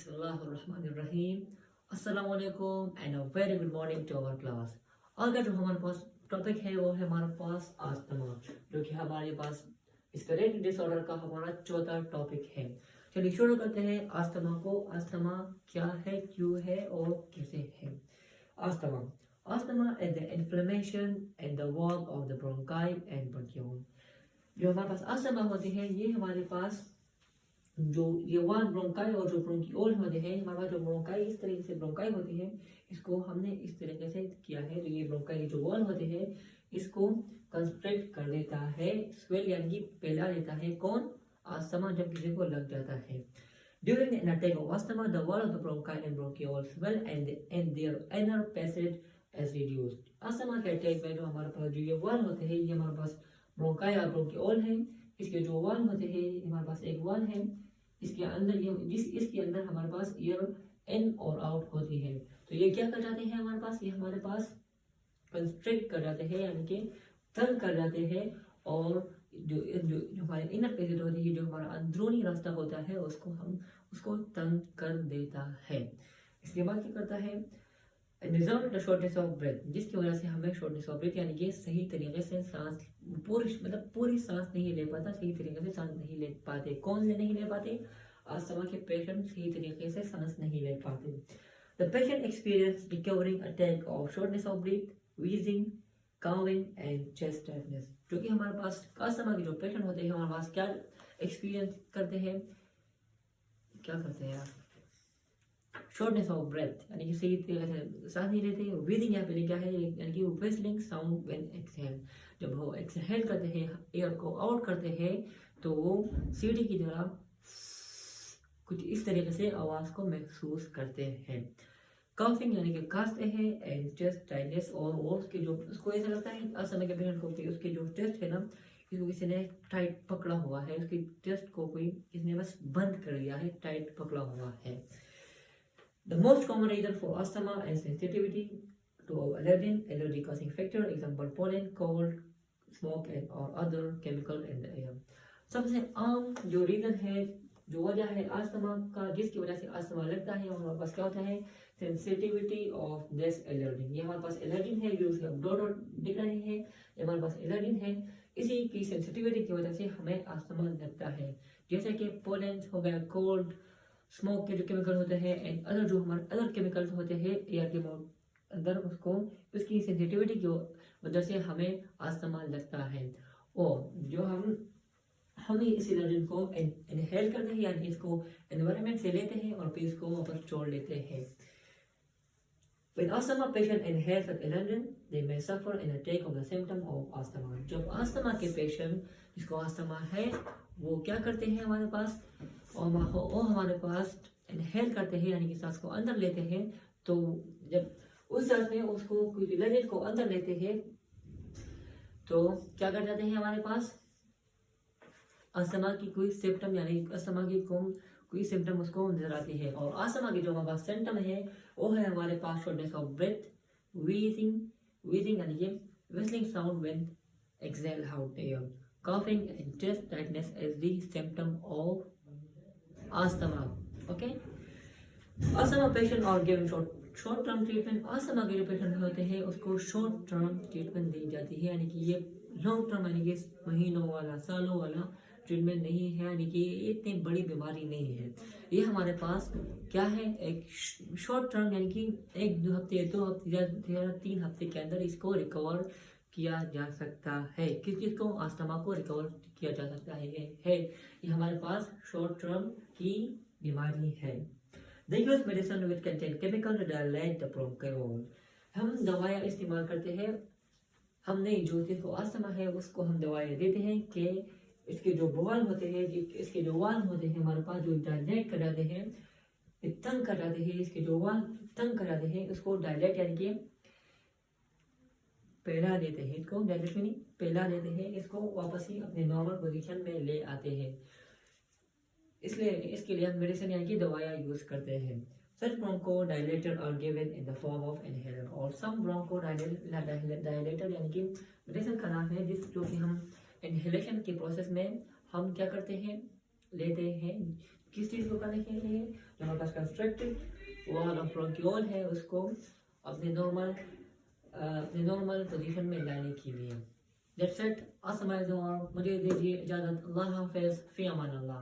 बिस्मिल्लाहिर्रहमानिर्रहीम। अस्सलाम वालेकुम and a very good morning to our class. आज का जो हमारे पास टॉपिक है वो है हमारे पास अस्थमा, जो कि हमारे पास रेस्पिरेटरी डिसऑर्डर का हमारा चौथा टॉपिक है। चलिए शुरू करते हैं अस्थमा को। अस्थमा क्या है, क्यों है और कैसे है। Asthma asthma is the inflammation in the wall of the bronchi and bronchiole. जो हमारे पास अस्थमा होती है ये हमारे पास जो ये वन ब्रोंकाई और जो ब्रोंकियोल होते हैं, हमारे पास जो ब्रोंकाई इस तरीके से ब्रोंकाई होती है इसको हमने इस तरीके से किया है। तो ये ब्रोंकाई जो वॉल होते हैं इसको कंस्ट्रिक्ट कर देता है, स्वेल यानी कि फैला देता है। कौन? अस्थमा जब किसी को लग जाता है। During an attack of asthma, the wall of the bronchi and bronchioles swell and their inner passage is reduced. Asthma के अटैक में जो हमारे पास जो ये वॉल होते हैं ये हमारे पास ब्रोंकाई और ब्रोंकियोल है। इसके जो वॉल होते हैं हमारे पास एक वॉल है, इसके अंदर इसके अंदर हमारे पास एयर इन और आउट होती है। तो ये क्या कर जाते हैं हमारे पास, ये हमारे पास कंस्ट्रिक्ट कर जाते हैं यानी कि तंग कर जाते हैं। और जो जो जो हमारे इनर पैसेज होती है, जो हमारा अंदरूनी रास्ता होता है उसको तंग कर देता है। इसके बाद क्या करता है, result the shortness of breath, जिसकी वजह से हमें शॉर्टनेस ऑफ ब्रेथ यानी कि सही तरीके से सांस पूरी सांस नहीं ले पाता, सही तरीके से सांस नहीं ले पाते। कौन नहीं ले पाते? अस्थमा के पेशेंट सही तरीके से सांस नहीं ले पाते। The patient experience recurring attack of shortness of breath, wheezing, coughing and chest tightness. जो कि हमारे पास अस्थमा के जो पेशेंट होते हैं हमारे पास क्या एक्सपीरियंस करते हैं, क्या करते हैं यार, शॉर्टनेस ऑफ ब्रेथ यानी कि सही तरीके से सांस नहीं लेते। ब्रीदिंग यहाँ पे क्या है, यानी कि व्हिस्टलिंग साउंड व्हेन एक्सहेल, जब वो एक्सहेल करते हैं एयर को आउट करते हैं तो वो सीढ़ी की तरह कुछ इस तरीके से आवाज को महसूस करते हैं। कॉफिंग यानी कि खांसते हैं एंड चेस्ट टाइटनेस, और उसके जो उसको ऐसा लगता है अस्थमा के पेशेंट को कि उसके जो चेस्ट है ना इसको किसी ने टाइट पकड़ा हुआ है, उसकी चेस्ट को कोई किसी ने बस बंद कर दिया है, टाइट पकड़ा हुआ है। The most common reason for asthma is sensitivity to allergen, allergy causing factor, example pollen, cold, smoke and or other chemical in the air. सबसे आम जो रीजन है, जो वजह है अस्थमा का, जिसकी वजह से अस्थमा लगता है हमारे पास क्या होता है, सेंसिटिविटी ऑफ दिस एलर्जिन। ये हमारे पास एलर्जिन है जो डॉट दिख रहे हैं, ये हमारे पास एलर्जिन है। इसी की सेंसिटिविटी की वजह से हमें अस्थमा लगता है। जैसे कि पोलन हो गया, कोल्ड, स्मोक के जो केमिकल होते हैं एंड अदर जो हमारे अदर केमिकल्स होते हैं एयर के अंदर, उसकी सेंसिटिविटी की वजह से हमें अस्थमा लगता है। और जो हम इस एलर्जन को इनहेल करते हैं यानी इसको एनवायरनमेंट से लेते हैं और फिर इसको वापस छोड़ लेते हैं। When asthma patient inhales an allergen, they may suffer an attack of the symptom of asthma. जब अस्थमा के पेशेंट जिसको अस्थमा है वो क्या करते हैं हमारे पास, और वो हमारे पास इनहेल करते हैं यानी कि सांस को अंदर लेते हैं। तो जब उस सांस में उसको कोई एलर्जन को अंदर लेते हैं तो क्या कर जाते हैं हमारे पास, अस्थमा की कोई सिम्टम यानी अस्थमा की कोई सिम्टम उसको नजर आती है। और अस्थमा की जो हमारे पास सिम्टम है वो है हमारे पास शॉर्टनेस ऑफ ब्रेथ, व्हीजिंग यानी कि whistling sound when exhale out air, coughing and chest tightness is the symptom of asthma. Okay, asthma patient are given short term treatment. Asthma के जो पेशेंट होते हैं उसको शॉर्ट टर्म ट्रीटमेंट दी जाती है, यानी कि ये लॉन्ग टर्म यानी कि महीनों वाला सालों वाला ट्रीटमेंट नहीं है, यानी कि ये इतनी बड़ी बीमारी नहीं है। ये हमारे पास क्या है, एक शॉर्ट टर्म यानी कि 1-2 हफ्ते 2 हफ्ते या 3 हफ्ते के अंदर इसको रिकवर किया जा सकता है। किस चीज को, अस्थमा को रिकवर किया जा सकता है। ये हमारे पास शॉर्ट टर्म की बीमारी है। They use medicine which contain chemical to dilate the bronchiole. हम दवाएं इस्तेमाल करते हैं, हमने जो जिसको अस्थमा है उसको हम दवाएं देते हैं कि इसके जो वॉल होते हैं, इसके जो वॉल होते हैं हमारे पास जो डायलेट कर जाते हैं, तंग कर जाते हैं, इसके जो वॉल तंग कर जाते हैं उसको डायलेट यानी कि फैला देते हैं, इसको डायलेट में नहीं फैला देते हैं, इसको वापस ही अपने नॉर्मल पोजीशन में ले आते हैं। इसलिए इसके लिए हम मेडिसिन यानी कि दवाइयाँ यूज करते हैं। Such bronchodilator are given in the form of inhaler, और some bronchodilator यानी कि मेडिसिन का नाम है जो कि हम इनहेलेशन के प्रोसेस में हम क्या करते हैं, लेते हैं, किस चीज़ को करने के लिए? जो हमारे पास कंस्ट्रक्टेड वॉल ऑफ ब्रोंकियोल है उसको अपने नॉर्मल पोजीशन में लाने के लिए। That's it. अस्सलाम वालेकुम, मुझे दीजिए इजाज़त। अल्लाह हाफ़िज़, फ़ी अमान अल्लाह।